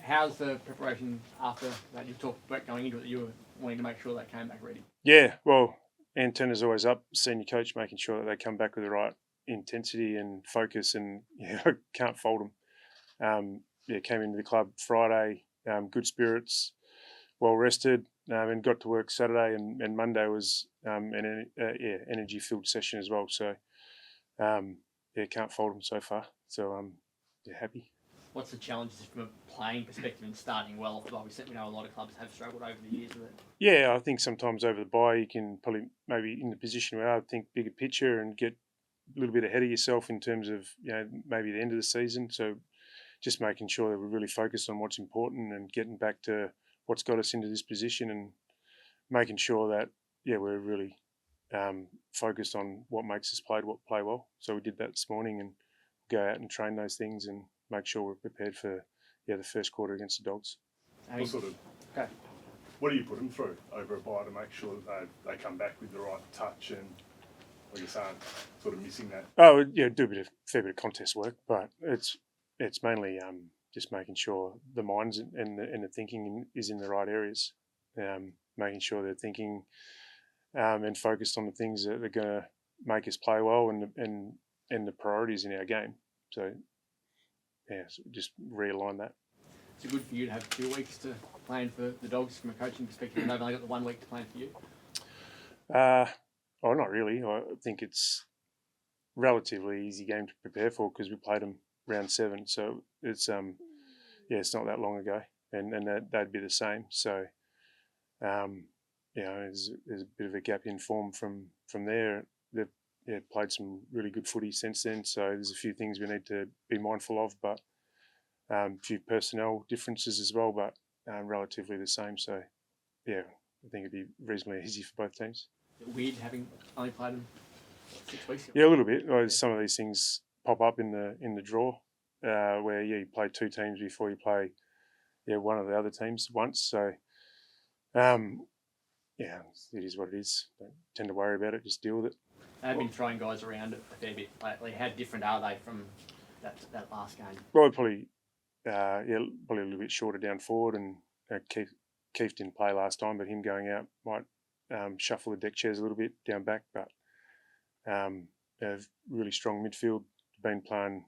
How's the preparation after that? You talked about going into it that you were wanting to make sure they came back ready. Yeah, well, antenna's always up, senior coach making sure that they come back with the right intensity and focus, and I can't fault them. Came into the club Friday, good spirits, well rested, and got to work Saturday, and Monday was an energy filled session as well. So can't fault them so far. So happy. What's the challenges from a playing perspective and starting well? Obviously, we know a lot of clubs have struggled over the years with it. Yeah, I think sometimes over the bye you can probably maybe in the position where I think bigger picture and get a little bit ahead of yourself in terms of maybe the end of the season. So just making sure that we're really focused on what's important and getting back to what's got us into this position and making sure that we're really focused on what makes us play well. So we did that this morning and go out and train those things and make sure we're prepared for the first quarter against the Dogs. What do you put them through over a bye to make sure that they come back with the right touch and, like you're saying, sort of missing that? Oh yeah, do a fair bit of contest work, but it's mainly just making sure the minds and the thinking is in the right areas, making sure they're thinking and focused on the things that are going to make us play well and the priorities in our game. So so just realign that. Is it good for you to have 2 weeks to plan for the Dogs from a coaching perspective, and they've only got the 1 week to plan for you? Not really. I think it's relatively easy game to prepare for because we played them round 7, so it's it's not that long ago, and that'd be the same. So there's a bit of a gap in form from there. They've played some really good footy since then, so there's a few things we need to be mindful of, but a few personnel differences as well, but relatively the same. So I think it'd be reasonably easy for both teams. Is it weird having only played them 6 weeks ago? Yeah, a little bit. Some of these things pop up in the draw, where you play 2 teams before you play one of the other teams once. So it is what it is. Don't tend to worry about it. Just deal with it. They've been throwing guys around a fair bit lately. How different are they from that last game? Well, probably a little bit shorter down forward, and Keith didn't play last time, but him going out might shuffle the deck chairs a little bit down back. But they have really strong midfield. Been playing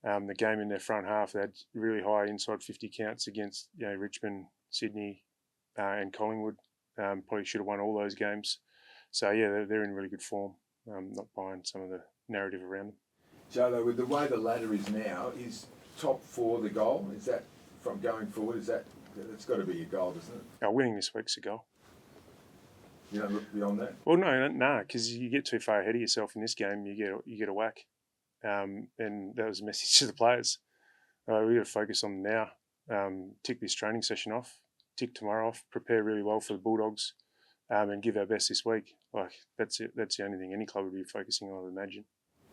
the game in their front half. They had really high inside 50 counts against Richmond, Sydney, and Collingwood. Probably should have won all those games. So they're in really good form. Not buying some of the narrative around them. Joe, with the way the ladder is now, is top 4 the goal? Is that from going forward? That's got to be your goal, doesn't it? Winning this week's a goal. You don't look beyond that? Well, no, because you get too far ahead of yourself in this game, you get a whack. And that was a message to the players. We've got to focus on now. Tick this training session off. Tick tomorrow off. Prepare really well for the Bulldogs, and give our best this week. That's it. That's the only thing any club would be focusing on, I'd imagine.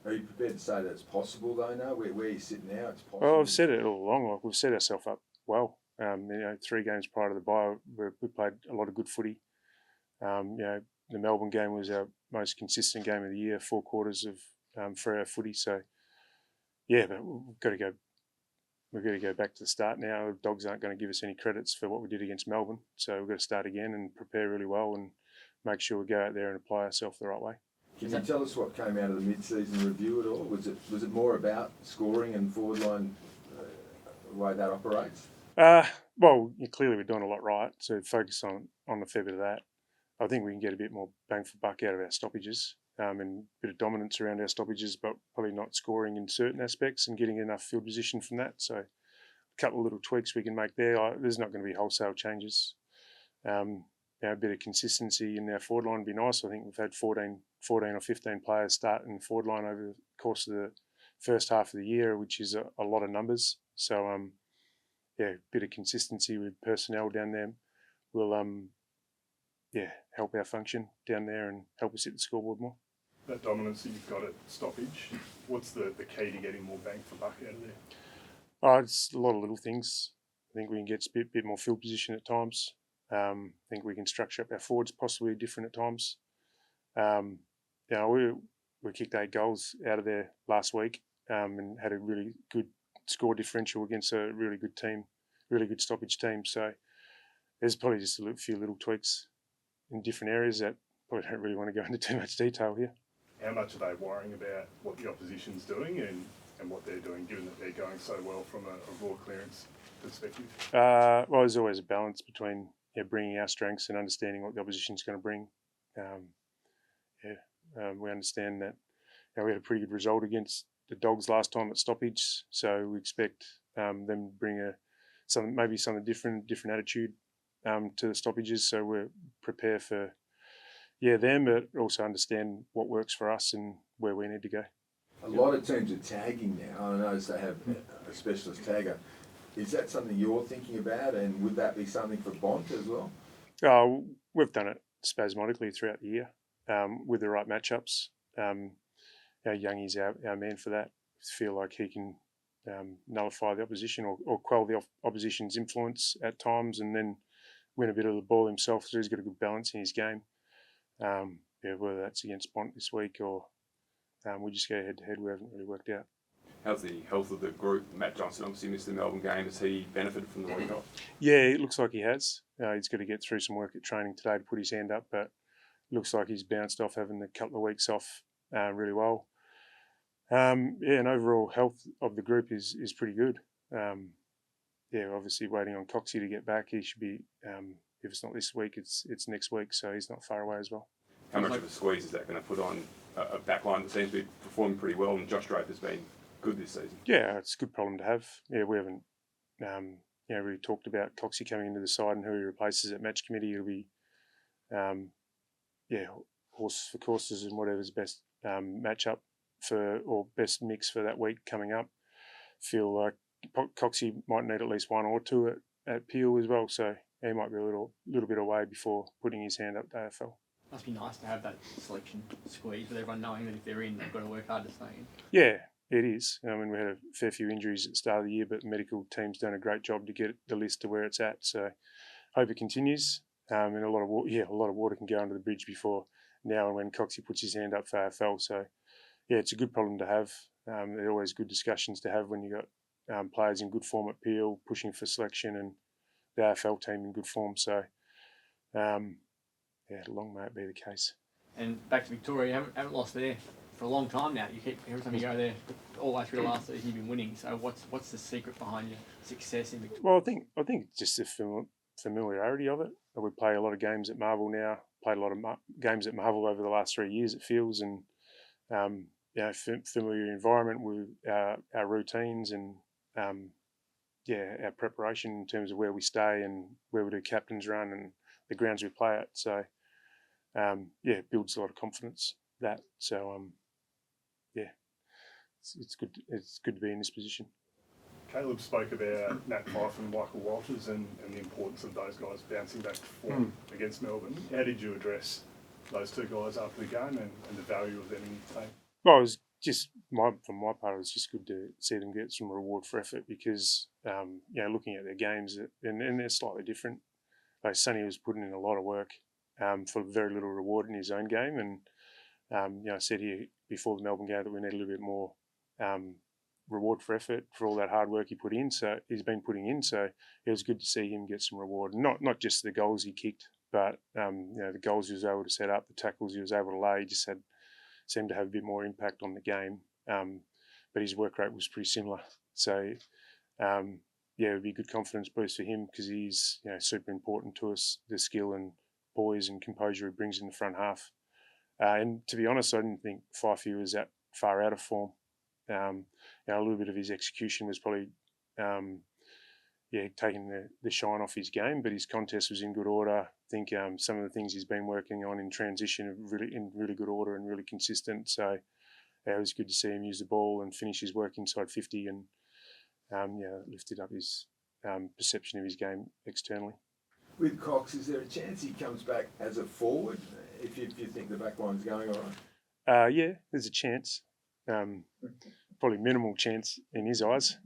Are you prepared to say that's possible, though, now? Where you sit now, it's possible? Well, I've said it all along. We've set ourselves up well. 3 games prior to the bye, we played a lot of good footy. The Melbourne game was our most consistent game of the year, 4 quarters of for our footy. So, but we've got to go. We've got to go back to the start now. The Dogs aren't going to give us any credits for what we did against Melbourne. So we've got to start again and prepare really well and make sure we go out there and apply ourselves the right way. Can you tell us what came out of the mid-season review at all? Was it more about scoring and forward line, the way that operates? Clearly we're doing a lot right, so focus on a fair bit of that. I think we can get a bit more bang for buck out of our stoppages and a bit of dominance around our stoppages, but probably not scoring in certain aspects and getting enough field position from that. So a couple of little tweaks we can make there. There's not going to be wholesale changes. A bit of consistency in our forward line would be nice. I think we've had 14 or 15 players start in the forward line over the course of the first half of the year, which is a lot of numbers. So, a bit of consistency with personnel down there will, help our function down there and help us hit the scoreboard more. That dominance that you've got at stoppage, what's the key to getting more bang for buck out of there? It's a lot of little things. I think we can get a bit more field position at times. I think we can structure up our forwards possibly different at times. We kicked 8 goals out of there last week and had a really good score differential against a really good team, really good stoppage team. So there's probably just a few little tweaks in different areas that probably don't really want to go into too much detail here. How much are they worrying about what the opposition's doing and what they're doing, given that they're going so well from a raw clearance perspective? Well, there's always a balance between bringing our strengths and understanding what the opposition's going to bring. We understand that we had a pretty good result against the Dogs last time at stoppage, so we expect them to bring maybe something different attitude to the stoppages. So we're prepared for them, but also understand what works for us and where we need to go. A lot of teams are tagging now. I notice they have a specialist tagger. Is that something you're thinking about, and would that be something for Bont as well? We've done it spasmodically throughout the year with the right matchups. Youngie's our man for that. Feel like he can nullify the opposition or quell the opposition's influence at times, and then win a bit of the ball himself. So he's got a good balance in his game. Whether that's against Bont this week or we just go head to head, we haven't really worked out. How's the health of the group? Matt Johnson obviously missed the Melbourne game. Has he benefited from the week off? Yeah, it looks like he has. He's got to get through some work at training today to put his hand up, but looks like he's bounced off having a couple of weeks off really well. And overall health of the group is pretty good. Obviously waiting on Coxie to get back. He should be, if it's not this week, it's next week, so he's not far away as well. How much of a squeeze is that going to put on a backline that seems to be performing pretty well, and Josh Draper's been good this season? Yeah, it's a good problem to have. Yeah, we haven't really talked about Coxie coming into the side and who he replaces at match committee. It'll be horses for courses and whatever's best matchup or best mix for that week coming up. Feel like Coxie might need at least one or two at Peel as well, so he might be a little bit away before putting his hand up to AFL. Must be nice to have that selection squeeze with everyone knowing that if they're in, they've got to work hard to stay in. Yeah, it is. I mean, we had a fair few injuries at the start of the year, but the medical team's done a great job to get the list to where it's at. So, hope it continues. And a lot of water can go under the bridge before now and when Coxie puts his hand up for AFL. So, yeah, it's a good problem to have. They're always good discussions to have when you got players in good form at Peel pushing for selection and the AFL team in good form. So, long may it be the case. And back to Victoria, you haven't lost there for a long time now. You keep every time you go there, all the way through the last season, you've been winning. So what's the secret behind your success in Victoria? Well, I think it's just the familiarity of it. We play a lot of games at Marvel now. Played a lot of games at Marvel over the last 3 years. It feels and familiar environment with our routines and our preparation in terms of where we stay and where we do captain's run and the grounds we play at. So it builds a lot of confidence. It's good. It's good to be in this position. Caleb spoke about Nat Fyfe and Michael Walters and the importance of those guys bouncing back to form against Melbourne. How did you address those two guys after the game and the value of them in the team? Well, it was just from my part, it was just good to see them get some reward for effort because looking at their games and they're slightly different. Like Sonny was putting in a lot of work for very little reward in his own game, and I said here before the Melbourne game that we need a little bit more reward for effort for all that hard work he's been putting in. So it was good to see him get some reward, not just the goals he kicked, but the goals he was able to set up, the tackles he was able to lay. He just seemed to have a bit more impact on the game, but his work rate was pretty similar. So it would be a good confidence boost for him because he's super important to us, the skill and poise and composure he brings in the front half. And to be honest, I didn't think Fyfe was that far out of form. A little bit of his execution was probably taking the shine off his game, but his contest was in good order. I think some of the things he's been working on in transition are in really good order and really consistent. So it was good to see him use the ball and finish his work inside 50 and lifted up his perception of his game externally. With Cox, is there a chance he comes back as a forward if you think the back line's going all right? There's a chance. Probably minimal chance in his eyes.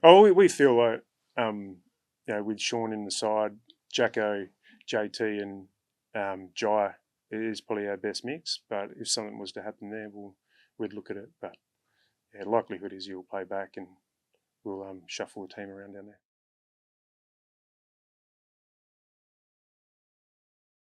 We feel like, with Sean in the side, Jacko, JT and Jai is probably our best mix. But if something was to happen there, we'd look at it. But likelihood is he'll play back and we'll shuffle the team around down there.